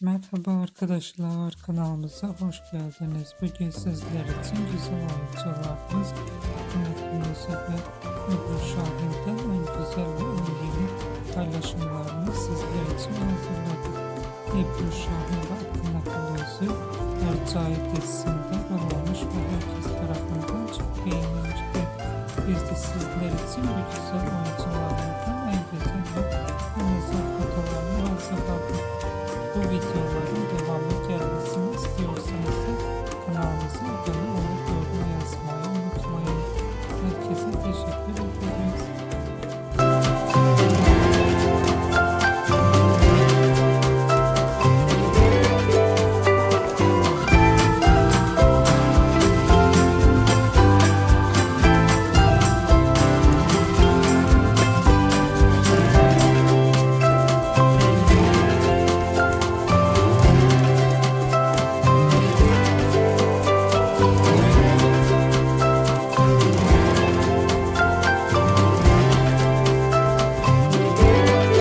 Merhaba arkadaşlar, kanalımıza hoş geldiniz. Bugün sizler için güzel oyuncularımız Mehmet ve Ebru Şahin'den en güzel ve en yeni paylaşımlarını sizler için hazırladık. Ebru Şahin ve Akın Akılözü Hercai dizisinde rol almış ve herkes tarafından çok beğenilmişti. Biz de sizler için bu güzel oyunculardan en güzel ve en özel fotoğraflarını hazırladık. Bu videoları